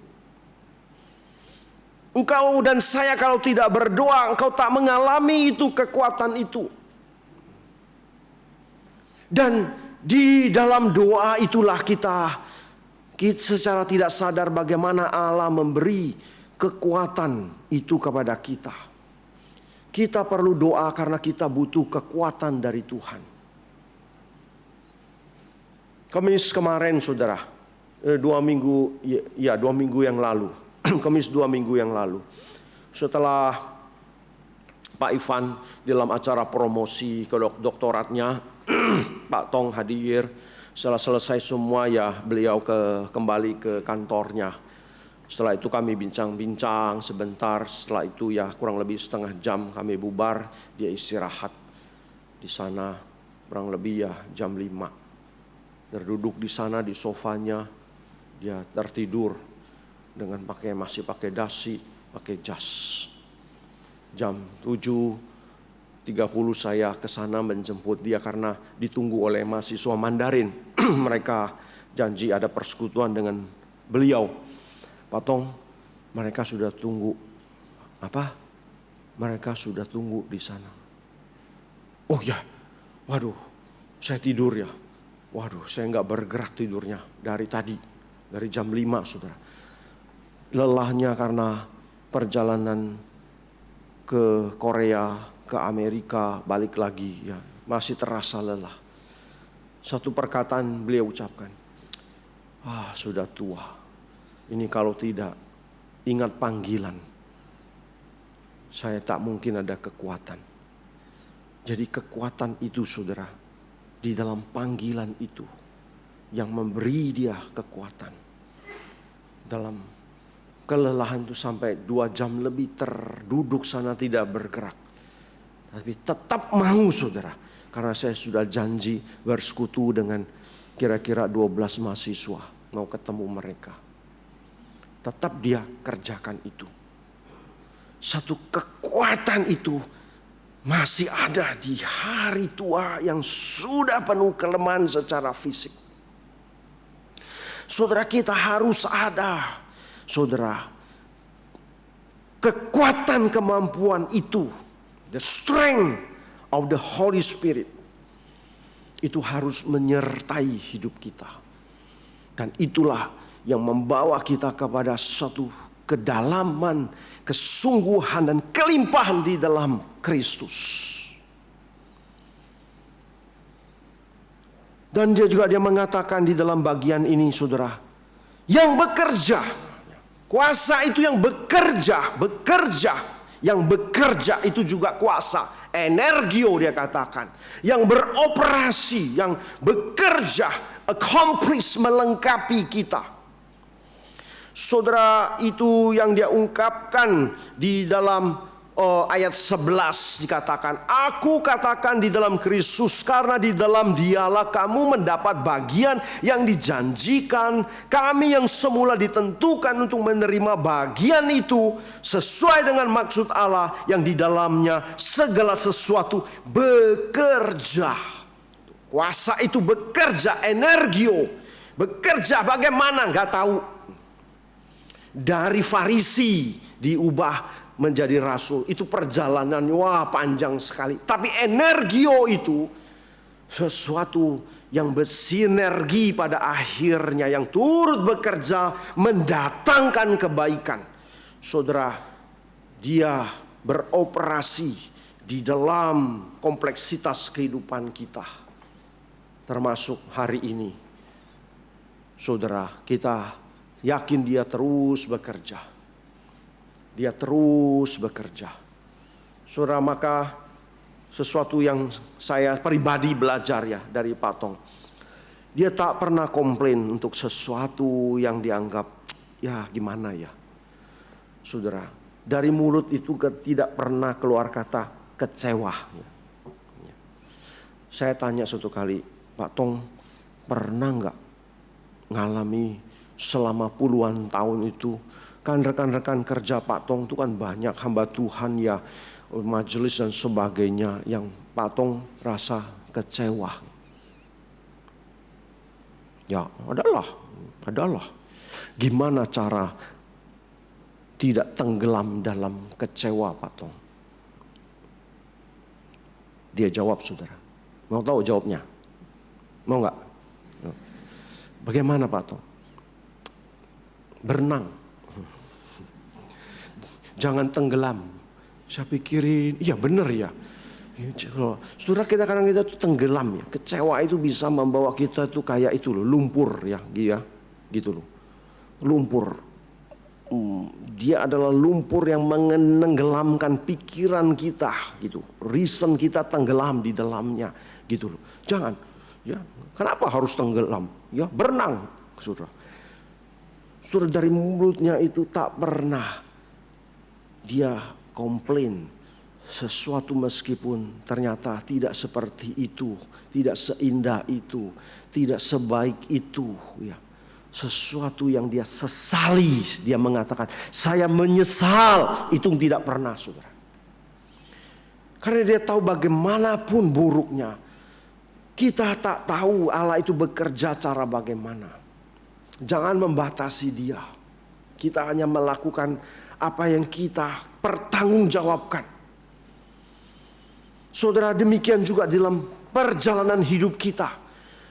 Speaker 1: Engkau dan saya kalau tidak berdoa, engkau tak mengalami itu, kekuatan itu. Dan di dalam doa itulah kita secara tidak sadar bagaimana Allah memberi kekuatan itu kepada kita. Kita perlu doa karena kita butuh kekuatan dari Tuhan. Kamis kemarin, saudara, 2 minggu yang lalu, Kamis 2 minggu yang lalu, setelah Pak Ivan dalam acara promosi ke doktoratnya, Pak Tong hadir. Setelah selesai semua, ya beliau kembali ke kantornya. Setelah itu kami bincang-bincang sebentar. Setelah itu ya kurang lebih setengah jam kami bubar. Dia istirahat di sana kurang lebih ya jam 5. Terduduk di sana di sofanya, dia tertidur dengan masih pakai dasi, pakai jas. Jam 7.30 saya ke sana menjemput dia karena ditunggu oleh mahasiswa Mandarin. Mereka janji ada persekutuan dengan beliau. Patong, mereka sudah tunggu. Apa? Mereka sudah tunggu di sana. Oh ya, waduh, saya tidur ya. Waduh, saya nggak bergerak tidurnya dari tadi, dari jam 5, saudara. Lelahnya karena perjalanan ke Korea, ke Amerika, balik lagi ya, masih terasa lelah. Satu perkataan beliau ucapkan, sudah tua. Ini kalau tidak ingat panggilan, saya tak mungkin ada kekuatan. Jadi kekuatan itu, saudara, di dalam panggilan itu yang memberi dia kekuatan. Dalam kelelahan itu sampai 2 jam lebih terduduk sana tidak bergerak. Tapi tetap mau, saudara. Karena saya sudah janji bersekutu dengan kira-kira 12 mahasiswa. Mau ketemu mereka. Tetap dia kerjakan itu. satu kekuatan itu masih ada di hari tua yang sudah penuh kelemahan secara fisik. Saudara, kita harus ada, saudara, kekuatan kemampuan itu, the strength of the Holy Spirit, itu harus menyertai hidup kita. Dan itulah yang membawa kita kepada suatu kedalaman, kesungguhan dan kelimpahan di dalam Kristus. Dan dia mengatakan di dalam bagian ini, saudara, yang bekerja, kuasa itu yang bekerja, yang bekerja itu juga kuasa, energio dia katakan, yang beroperasi, yang bekerja, accomplish, melengkapi kita. Saudara, itu yang dia ungkapkan di dalam ayat 11 dikatakan, aku katakan di dalam Kristus, karena di dalam Dialah kamu mendapat bagian yang dijanjikan. Kami yang semula ditentukan untuk menerima bagian itu sesuai dengan maksud Allah yang di dalamnya segala sesuatu bekerja. Kuasa itu bekerja, energio, bekerja bagaimana nggak tahu. Dari Farisi diubah menjadi rasul, itu perjalanan panjang sekali. Tapi energio itu sesuatu yang bersinergi pada akhirnya, yang turut bekerja mendatangkan kebaikan. Saudara, dia beroperasi di dalam kompleksitas kehidupan kita, termasuk hari ini. Saudara, kita yakin dia terus bekerja. Dia terus bekerja. Saudara, maka sesuatu yang saya pribadi belajar ya dari Pak Tong. Dia tak pernah komplain untuk sesuatu yang dianggap ya gimana ya. Saudara, dari mulut itu tidak pernah keluar kata kecewa. Saya tanya suatu kali, Pak Tong pernah nggak ngalami selama puluhan tahun itu, kan rekan-rekan kerja Pak Tong itu kan banyak hamba Tuhan ya, majelis dan sebagainya, yang Pak Tong rasa kecewa. Ya adalah. Gimana cara tidak tenggelam dalam kecewa Pak Tong? Dia jawab, saudara. Mau tahu jawabnya? Mau nggak? Bagaimana Pak Tong? Berenang. Jangan tenggelam. Saya pikirin, iya benar ya. Saudara, kita kadang kita tuh tenggelam ya. Kecewa itu bisa membawa kita tuh kayak itu loh, lumpur ya, gitu loh. Lumpur. Dia adalah lumpur yang menenggelamkan pikiran kita gitu. Reason kita tenggelam di dalamnya gitu loh. Jangan ya. Kenapa harus tenggelam? Ya, berenang, saudara. Saudara, dari mulutnya itu tak pernah dia komplain sesuatu meskipun ternyata tidak seperti itu, tidak seindah itu, tidak sebaik itu ya. Sesuatu yang dia sesali, dia mengatakan, saya menyesal, itu tidak pernah, saudara. Karena dia tahu bagaimanapun buruknya, kita tak tahu Allah itu bekerja cara bagaimana. Jangan membatasi dia. Kita hanya melakukan apa yang kita pertanggungjawabkan. Saudara, demikian juga dalam perjalanan hidup kita.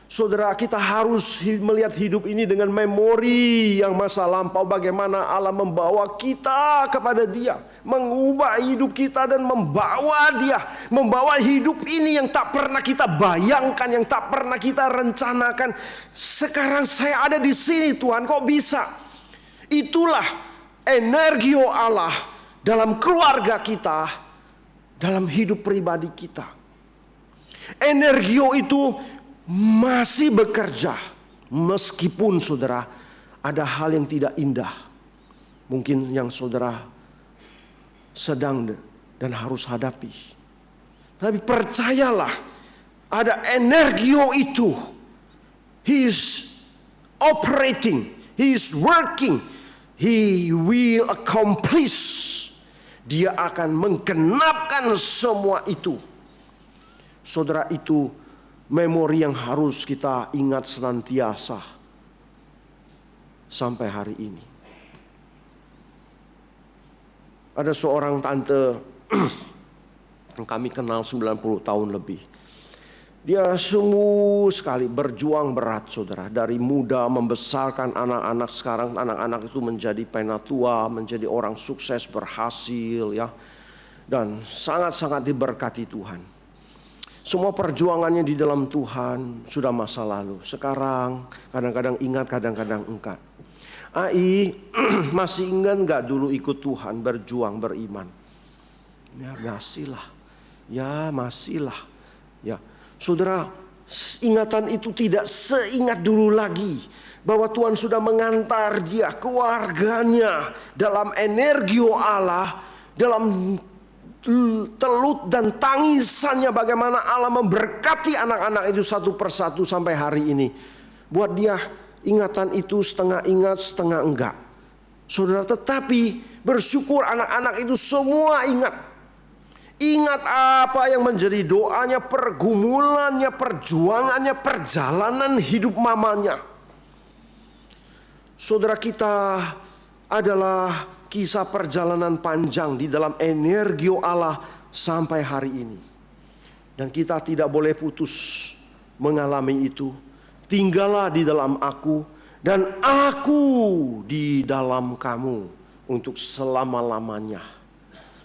Speaker 1: Saudara, kita harus melihat hidup ini dengan memori yang masa lampau. Bagaimana Allah membawa kita kepada Dia, mengubah hidup kita dan membawa Dia, membawa hidup ini yang tak pernah kita bayangkan, yang tak pernah kita rencanakan. Sekarang saya ada di sini, Tuhan, kok bisa? Itulah energio Allah dalam keluarga kita, dalam hidup pribadi kita. Energio itu masih bekerja meskipun, saudara, ada hal yang tidak indah mungkin yang saudara sedang dan harus hadapi. Tapi percayalah, ada energio itu. He is operating, he is working, he will accomplish. Dia akan menggenapkan semua itu. Saudara, itu memori yang harus kita ingat senantiasa sampai hari ini. Ada seorang tante yang kami kenal 90 tahun lebih. Dia sungguh sekali berjuang berat, saudara. Dari muda membesarkan anak-anak, sekarang anak-anak itu menjadi penatua, menjadi orang sukses, berhasil ya. Dan sangat-sangat diberkati Tuhan. Semua perjuangannya di dalam Tuhan sudah masa lalu. Sekarang kadang-kadang ingat, kadang-kadang enggak. Ai masih ingat enggak dulu ikut Tuhan, berjuang, beriman? Ya masihlah. Ya masihlah. Ya. Saudara, ingatan itu tidak seingat dulu lagi. Bahwa Tuhan sudah mengantar dia, keluarganya dalam energi Allah, dalam telut dan tangisannya bagaimana Allah memberkati anak-anak itu satu persatu sampai hari ini. Buat dia ingatan itu setengah ingat, setengah enggak. Saudara, tetapi bersyukur anak-anak itu semua ingat. Ingat apa yang menjadi doanya, pergumulannya, perjuangannya, perjalanan hidup mamanya. Saudara, kita adalah kisah perjalanan panjang di dalam energi Allah sampai hari ini. Dan kita tidak boleh putus mengalami itu. Tinggallah di dalam aku dan aku di dalam kamu untuk selama-lamanya.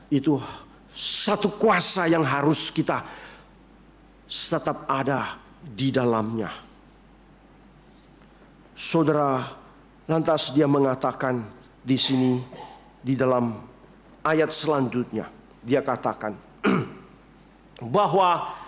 Speaker 1: Itu satu kuasa yang harus kita tetap ada di dalamnya. Saudara, lantas dia mengatakan di sini, di dalam ayat selanjutnya, dia katakan bahwa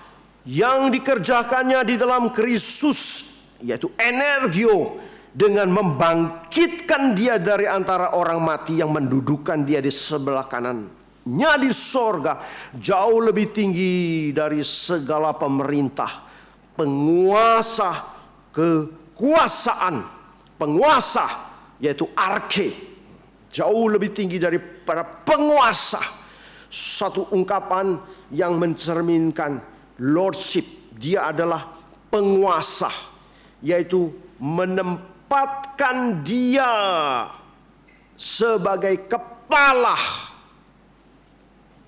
Speaker 1: yang dikerjakannya di dalam Kristus, yaitu energio, dengan membangkitkan dia dari antara orang mati, yang mendudukan dia di sebelah kanannya di sorga, jauh lebih tinggi dari segala pemerintah, penguasa, kekuasaan, penguasa, yaitu arke, jauh lebih tinggi daripada penguasa. Satu ungkapan yang mencerminkan lordship, dia adalah penguasa, yaitu menempatkan dia sebagai kepala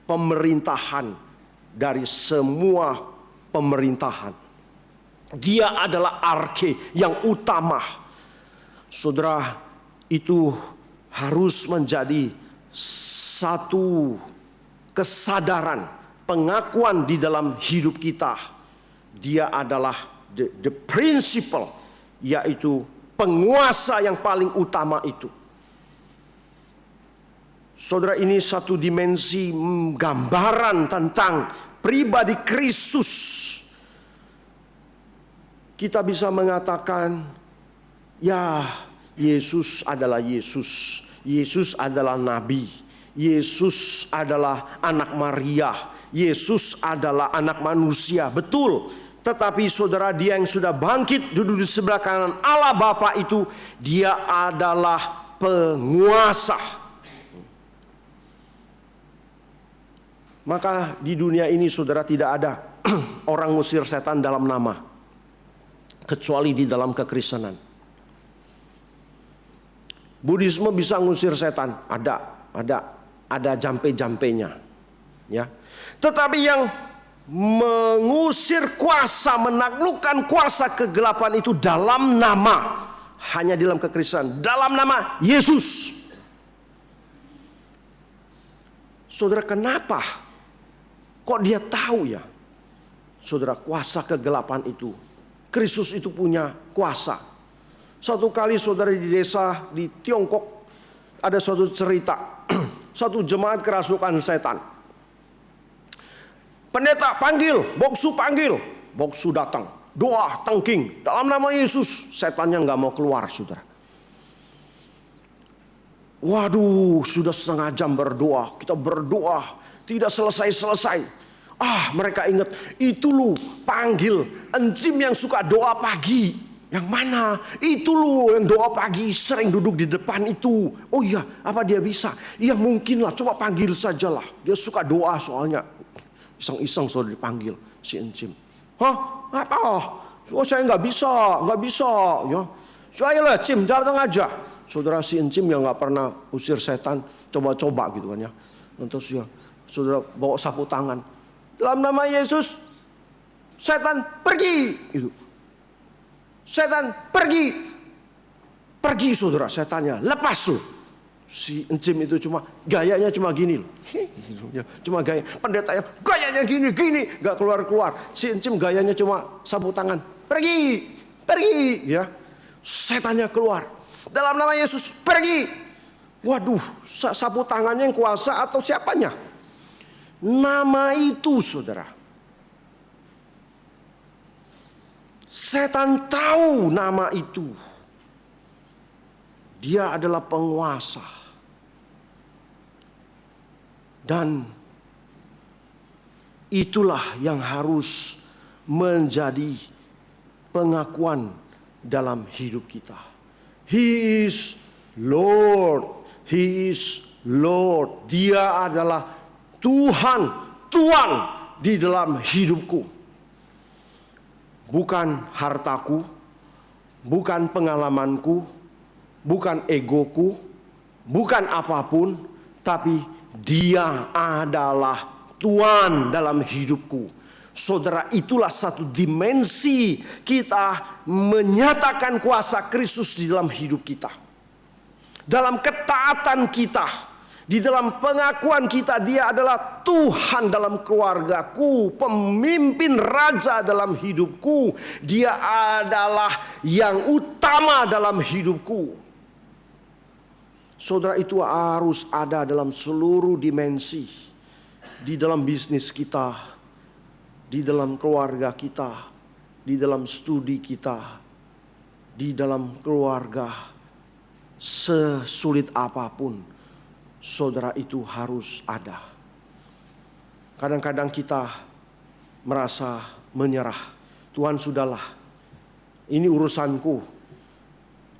Speaker 1: pemerintahan dari semua pemerintahan. Dia adalah arke yang utama. Saudara, itu harus menjadi satu kesadaran, pengakuan di dalam hidup kita. Dia adalah the principle, yaitu penguasa yang paling utama itu. Saudara, ini satu dimensi gambaran tentang pribadi Kristus. Kita bisa mengatakan, ya, Yesus adalah Yesus. Yesus adalah Nabi. Yesus adalah anak Maria. Yesus adalah anak manusia. Betul. Tetapi saudara, dia yang sudah bangkit duduk di sebelah kanan Allah Bapa itu, dia adalah penguasa. Maka di dunia ini saudara tidak ada orang ngusir setan dalam nama, kecuali di dalam kekristenan. Buddhisme bisa ngusir setan, ada jampe-jampenya, ya. Tetapi yang mengusir kuasa, menaklukkan kuasa kegelapan itu dalam nama, hanya dalam kekristenan, dalam nama Yesus. Saudara, kenapa? Kok dia tahu ya? Saudara, kuasa kegelapan itu, Kristus itu punya kuasa. Satu kali saudara di desa di Tiongkok ada suatu cerita. Satu jemaat kerasukan setan. Pendeta panggil, boksu datang. Doa, tengking, dalam nama Yesus. Setannya gak mau keluar, saudara. Waduh, sudah setengah jam berdoa. Kita berdoa, tidak selesai-selesai. Mereka ingat, itu lu panggil enzim yang suka doa pagi. Yang mana? Itu loh yang doa pagi sering duduk di depan itu. Oh iya, apa dia bisa? Iya mungkin lah, coba panggil sajalah. Dia suka doa soalnya. Iseng-iseng sudah dipanggil si Encim. Hah? Apa? Oh saya nggak bisa. Ya. Saya lah Cim, datang aja. Saudara si Encim yang nggak pernah usir setan, coba-coba gitu kan ya. Terus ya, saudara bawa sapu tangan. Dalam nama Yesus, setan pergi. Gitu. Setan pergi. Pergi saudara setannya. Lepas loh. Si Encim itu cuma gayanya cuma gini loh. Cuma gaya. Pendetanya gayanya gini. Gak keluar-keluar. Si Encim gayanya cuma sapu tangan. Pergi. Ya. Setannya keluar. Dalam nama Yesus pergi. Waduh. Sapu tangannya yang kuasa atau siapanya? Nama itu saudara. Setan tahu nama itu. Dia adalah penguasa. Dan itulah yang harus menjadi pengakuan dalam hidup kita. He is Lord. He is Lord. Dia adalah Tuhan di dalam hidupku. Bukan hartaku, bukan pengalamanku, bukan egoku, bukan apapun, tapi Dia adalah Tuhan dalam hidupku. Saudara, itulah satu dimensi kita menyatakan kuasa Kristus di dalam hidup kita. Dalam ketaatan kita. Di dalam pengakuan kita, Dia adalah Tuhan dalam keluargaku, pemimpin raja dalam hidupku. Dia adalah yang utama dalam hidupku. Saudara, itu harus ada dalam seluruh dimensi. Di dalam bisnis kita, di dalam keluarga kita, di dalam studi kita, di dalam keluarga, sesulit apapun. Saudara, itu harus ada. Kadang-kadang kita merasa menyerah. Tuhan sudahlah. Ini urusanku.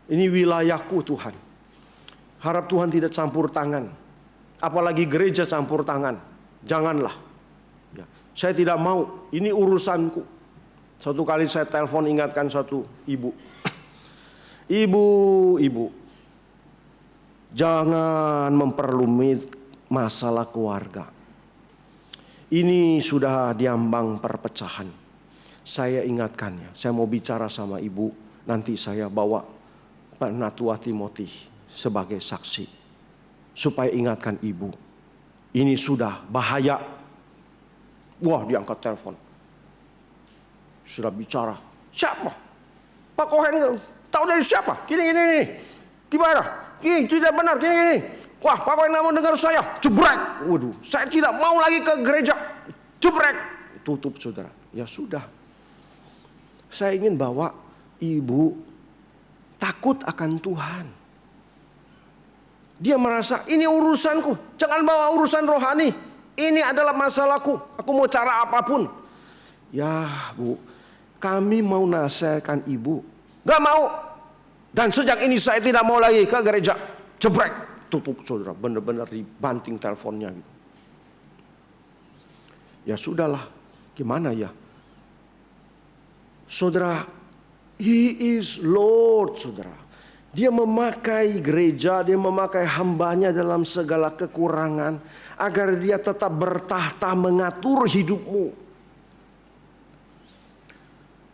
Speaker 1: Ini wilayahku Tuhan. Harap Tuhan tidak campur tangan. Apalagi gereja campur tangan. Janganlah. Ya, saya tidak mau. Ini urusanku. Satu kali saya telepon ingatkan satu ibu. Ibu. Jangan memperlumit masalah keluarga. Ini sudah diambang perpecahan. Saya ingatkan ya, saya mau bicara sama ibu. Nanti saya bawa Penatua Timothy sebagai saksi. Supaya ingatkan ibu. Ini sudah bahaya. Wah, diangkat telepon. Sudah bicara. Siapa? Pak Cohen tahu dari siapa? Gini. Gimana? Ini tidak benar, gini. Wah, Pak Cohen nggak mau dengar saya. Jebrek. Waduh, saya tidak mau lagi ke gereja. Jebrek. Tutup saudara. Ya sudah. Saya ingin bawa ibu takut akan Tuhan. Dia merasa ini urusanku. Jangan bawa urusan rohani. Ini adalah masalahku. Aku mau cara apapun. Ya Bu, kami mau nasihatkan ibu. Gak mau. Dan sejak ini saya tidak mau lagi ke gereja. Jebrek. Tutup saudara. Benar-benar dibanting teleponnya gitu. Ya sudahlah. Gimana ya? Saudara, He is Lord saudara. Dia memakai gereja, dia memakai hambanya dalam segala kekurangan. Agar dia tetap bertahta mengatur hidupmu.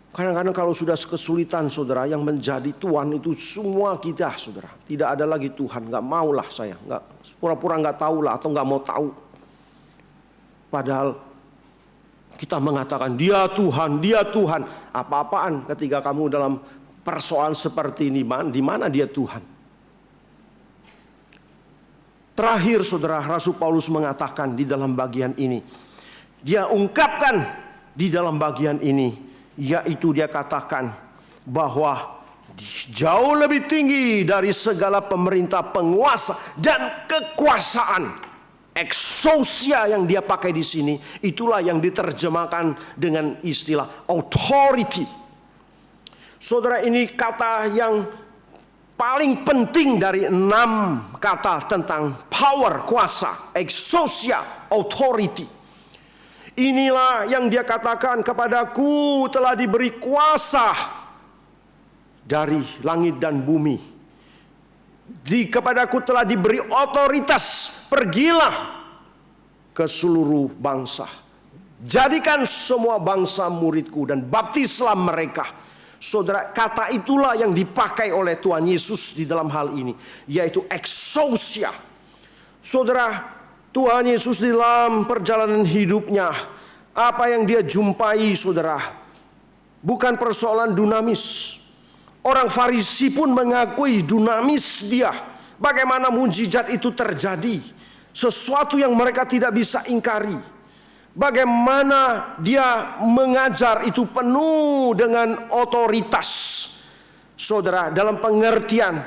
Speaker 1: Kadang-kadang kalau sudah kesulitan saudara, yang menjadi Tuhan itu semua kita saudara. Tidak ada lagi Tuhan, gak maulah saya. Pura-pura gak tahu lah atau gak mau tahu. Padahal kita mengatakan dia Tuhan. Apa-apaan ketika kamu dalam persoalan seperti ini, di mana dia Tuhan? Terakhir saudara, Rasul Paulus mengatakan di dalam bagian ini. Dia ungkapkan di dalam bagian ini. Yaitu dia katakan bahwa jauh lebih tinggi dari segala pemerintah, penguasa dan kekuasaan. Exousia yang dia pakai di sini, itulah yang diterjemahkan dengan istilah authority. Saudara, ini kata yang paling penting dari 6 kata tentang power, kuasa, exousia, authority. Inilah yang dia katakan, kepadaku telah diberi kuasa dari langit dan bumi. Kepadaku telah diberi otoritas, pergilah ke seluruh bangsa. Jadikan semua bangsa muridku dan baptislah mereka. Saudara, kata itulah yang dipakai oleh Tuhan Yesus di dalam hal ini, yaitu exousia. Saudara, Tuhan Yesus di dalam perjalanan hidupnya, apa yang dia jumpai, saudara, bukan persoalan dunamis. Orang Farisi pun mengakui dunamis dia. Bagaimana mujizat itu terjadi, sesuatu yang mereka tidak bisa ingkari. Bagaimana dia mengajar itu penuh dengan otoritas. Saudara, dalam pengertian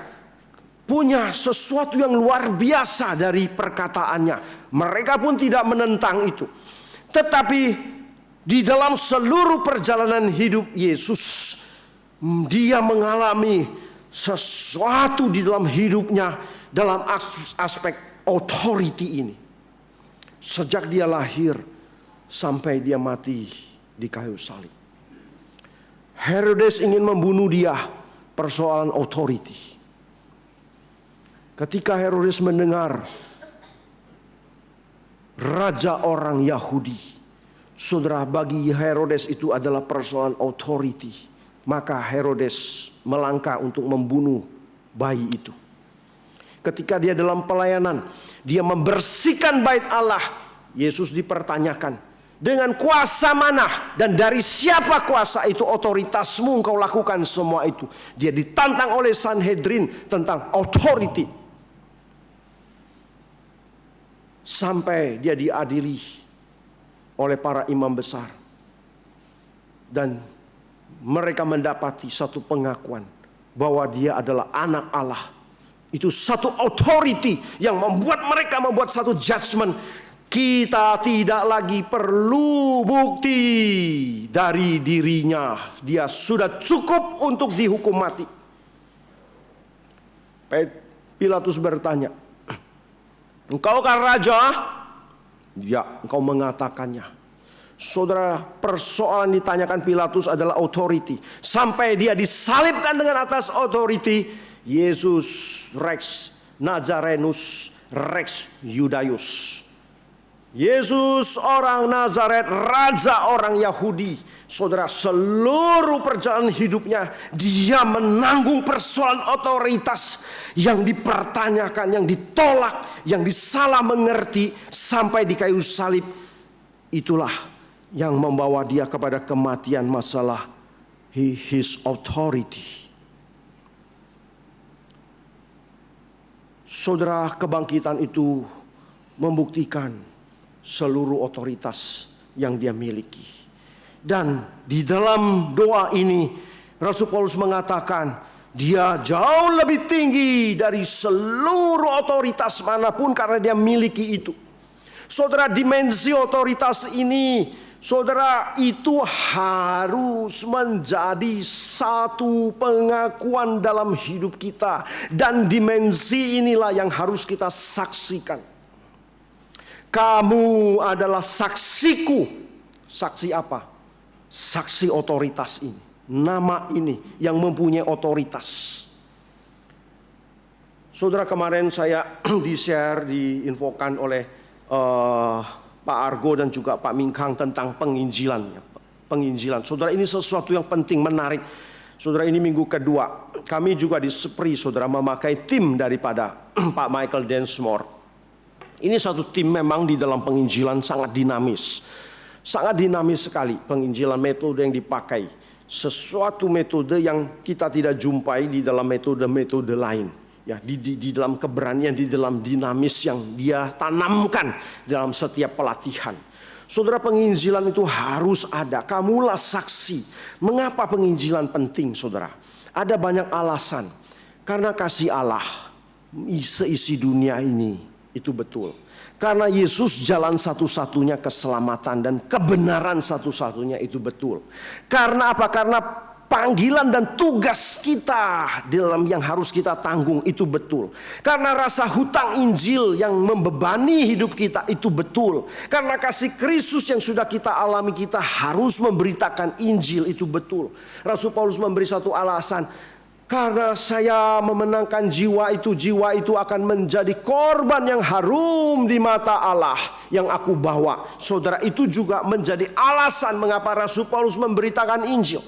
Speaker 1: punya sesuatu yang luar biasa dari perkataannya. Mereka pun tidak menentang itu. Tetapi di dalam seluruh perjalanan hidup Yesus, dia mengalami sesuatu di dalam hidupnya dalam aspek authority ini. Sejak dia lahir sampai dia mati di kayu salib. Herodes ingin membunuh dia, persoalan authority. Ketika Herodes mendengar raja orang Yahudi, saudara, bagi Herodes itu adalah persoalan authority. Maka Herodes melangkah untuk membunuh bayi itu. Ketika dia dalam pelayanan, dia membersihkan bait Allah. Yesus dipertanyakan, dengan kuasa mana dan dari siapa kuasa itu, otoritasmu engkau lakukan semua itu. Dia ditantang oleh Sanhedrin tentang authority. Sampai dia diadili oleh para imam besar. Dan mereka mendapati satu pengakuan bahwa dia adalah anak Allah. Itu satu authority yang membuat mereka membuat satu judgment. Kita tidak lagi perlu bukti dari dirinya. Dia sudah cukup untuk dihukum mati. Pilatus bertanya, engkau kan raja? Ya, engkau mengatakannya. Saudara, persoalan ditanyakan Pilatus adalah authority. Sampai dia disalibkan dengan atas authority. Yesus Rex Nazarenus Rex Judaeus. Yesus orang Nazaret, raja orang Yahudi. Saudara, seluruh perjalanan hidupnya dia menanggung persoalan otoritas yang dipertanyakan, yang ditolak, yang disalah mengerti sampai di kayu salib. Itulah yang membawa dia kepada kematian, masalah his authority. Saudara, kebangkitan itu membuktikan seluruh otoritas yang dia miliki. Dan di dalam doa ini Rasul Paulus mengatakan dia jauh lebih tinggi dari seluruh otoritas manapun karena dia miliki itu. Saudara, dimensi otoritas ini, saudara, itu harus menjadi satu pengakuan dalam hidup kita. Dan dimensi inilah yang harus kita saksikan. Kamu adalah saksiku. Saksi apa? Saksi otoritas ini. Nama ini yang mempunyai otoritas. Saudara, kemarin saya di-share, diinfokan oleh Pak Argo dan juga Pak Mingkang tentang penginjilan. Saudara, ini sesuatu yang penting, menarik. Saudara, ini minggu kedua. Kami juga di Spri, saudara, memakai tim daripada Pak Michael Densmore. Ini satu tim memang di dalam penginjilan sangat dinamis. Sangat dinamis sekali penginjilan, metode yang dipakai. Sesuatu metode yang kita tidak jumpai di dalam metode-metode lain. Ya, di dalam keberanian, di dalam dinamis yang dia tanamkan dalam setiap pelatihan. Saudara, penginjilan itu harus ada. Kamulah saksi. Mengapa penginjilan penting, saudara? Ada banyak alasan. Karena kasih Allah seisi dunia ini. Itu betul. Karena Yesus jalan satu-satunya keselamatan dan kebenaran satu-satunya, itu betul. Karena apa? Karena panggilan dan tugas kita dalam yang harus kita tanggung itu betul. Karena rasa hutang Injil yang membebani hidup kita itu betul. Karena kasih Kristus yang sudah kita alami, kita harus memberitakan Injil itu betul. Rasul Paulus memberi satu alasan. Karena saya memenangkan jiwa itu akan menjadi korban yang harum di mata Allah yang aku bawa. Saudara, itu juga menjadi alasan mengapa Rasul Paulus memberitakan Injil.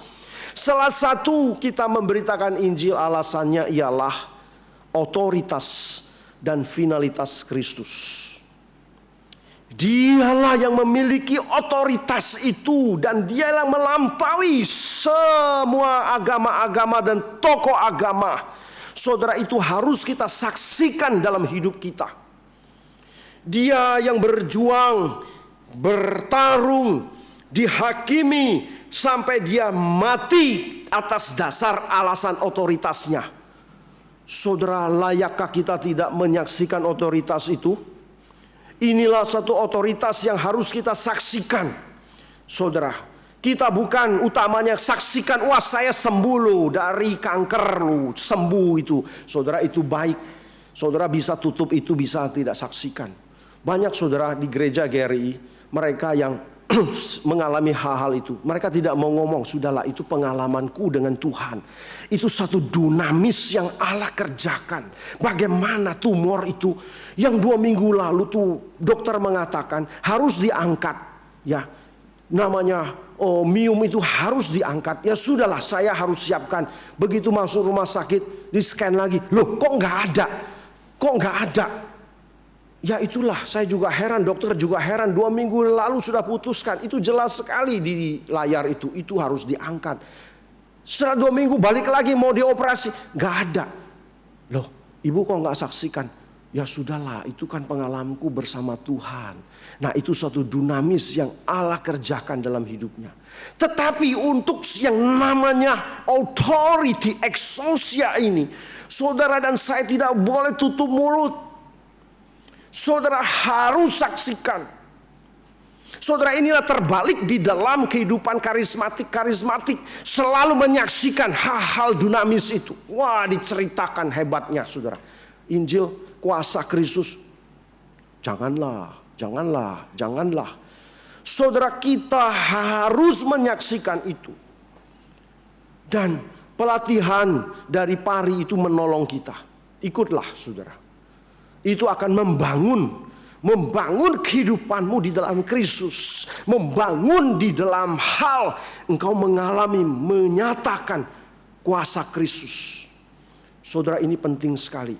Speaker 1: Salah satu kita memberitakan Injil alasannya ialah otoritas dan finalitas Kristus. Dialah yang memiliki otoritas itu dan dialah melampaui semua agama-agama dan tokoh agama. Saudara, itu harus kita saksikan dalam hidup kita. Dia yang berjuang, bertarung, dihakimi sampai dia mati atas dasar alasan otoritasnya. Saudara, layakkah kita tidak menyaksikan otoritas itu? Inilah satu otoritas yang harus kita saksikan. Saudara, kita bukan utamanya saksikan, wah saya sembuh loh dari kanker loh, sembuh itu. Saudara, itu baik. Saudara bisa tutup itu, bisa tidak saksikan. Banyak saudara di gereja GRI, mereka yang mengalami hal-hal itu. Mereka tidak mau ngomong, sudahlah itu pengalamanku dengan Tuhan. Itu satu dinamis yang Allah kerjakan. Bagaimana tumor itu yang 2 minggu lalu tuh dokter mengatakan harus diangkat. Ya, namanya miom itu harus diangkat. Ya sudahlah, saya harus siapkan. Begitu masuk rumah sakit, di scan lagi. Loh, kok nggak ada? Kok nggak ada? Ya itulah, saya juga heran, dokter juga heran. 2 minggu lalu sudah putuskan. Itu jelas sekali di layar itu harus diangkat. Setelah 2 minggu balik lagi mau dioperasi, gak ada. Loh, ibu kok gak saksikan? Ya sudahlah, itu kan pengalamanku bersama Tuhan. Nah, itu suatu dinamis yang Allah kerjakan dalam hidupnya. Tetapi untuk yang namanya authority exousia ini, saudara dan saya tidak boleh tutup mulut. Saudara harus saksikan. Saudara, inilah terbalik di dalam kehidupan karismatik selalu menyaksikan hal-hal dinamis itu. Wah, diceritakan hebatnya saudara. Injil, kuasa Kristus. Janganlah. Saudara, kita harus menyaksikan itu. Dan pelatihan dari pari itu menolong kita. Ikutlah saudara. Itu akan membangun kehidupanmu di dalam Kristus. Membangun di dalam hal engkau mengalami, menyatakan kuasa Kristus. Saudara, ini penting sekali.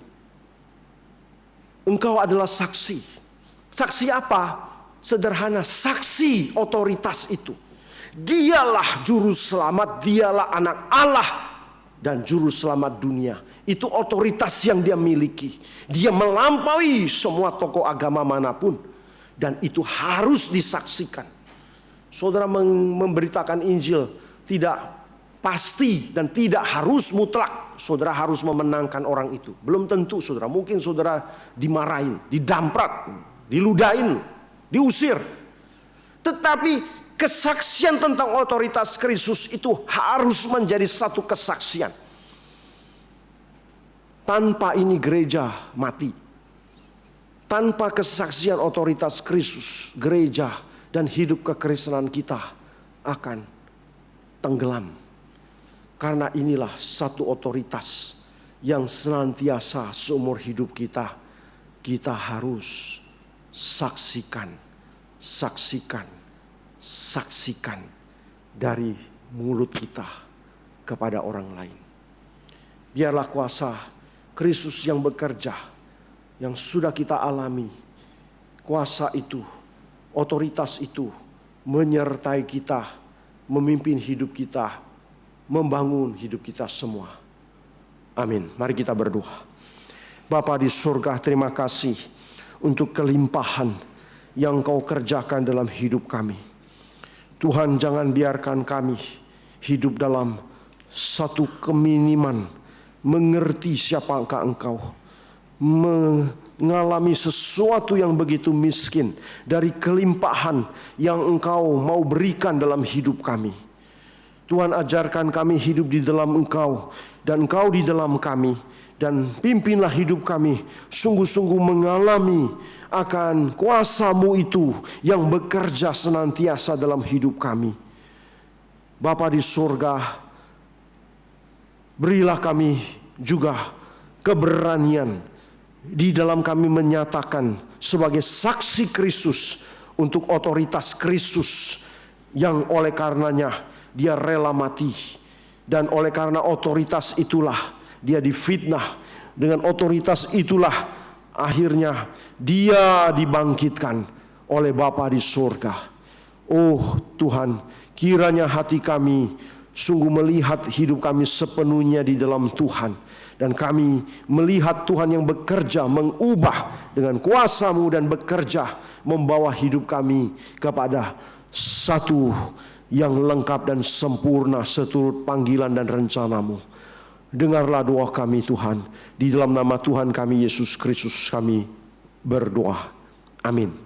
Speaker 1: Engkau adalah saksi. Saksi apa? Sederhana, saksi otoritas itu. Dialah juru selamat, dialah anak Allah dan juru selamat dunia. Itu otoritas yang dia miliki. Dia melampaui semua tokoh agama manapun. Dan itu harus disaksikan. Saudara, memberitakan Injil tidak pasti dan tidak harus mutlak. Saudara harus memenangkan orang itu. Belum tentu saudara. Mungkin saudara dimarahin, didamprat, diludahin, diusir. Tetapi kesaksian tentang otoritas Kristus itu harus menjadi satu kesaksian. Tanpa ini gereja mati. Tanpa kesaksian otoritas Kristus, gereja dan hidup kekristenan kita akan tenggelam. Karena inilah satu otoritas yang senantiasa seumur hidup kita harus saksikan dari mulut kita kepada orang lain. Biarlah kuasa Kristus yang bekerja, yang sudah kita alami, kuasa itu, otoritas itu menyertai kita, memimpin hidup kita, membangun hidup kita semua. Amin. Mari kita berdoa. Bapa di surga, terima kasih untuk kelimpahan yang Kau kerjakan dalam hidup kami. Tuhan, jangan biarkan kami hidup dalam satu keminiman, mengerti siapakah Engkau, mengalami sesuatu yang begitu miskin dari kelimpahan yang Engkau mau berikan dalam hidup kami. Tuhan, ajarkan kami hidup di dalam Engkau dan Engkau di dalam kami. Dan pimpinlah hidup kami sungguh-sungguh mengalami akan kuasa-Mu itu yang bekerja senantiasa dalam hidup kami. Bapa di surga, berilah kami juga keberanian di dalam kami menyatakan sebagai saksi Kristus untuk otoritas Kristus yang oleh karenanya Dia rela mati. Dan oleh karena otoritas itulah Dia difitnah, dengan otoritas itulah akhirnya Dia dibangkitkan oleh Bapa di surga. Oh Tuhan, kiranya hati kami sungguh melihat hidup kami sepenuhnya di dalam Tuhan. Dan kami melihat Tuhan yang bekerja mengubah dengan kuasa-Mu dan bekerja membawa hidup kami kepada satu yang lengkap dan sempurna seturut panggilan dan rencana-Mu. Dengarlah doa kami Tuhan, di dalam nama Tuhan kami Yesus Kristus kami berdoa. Amin.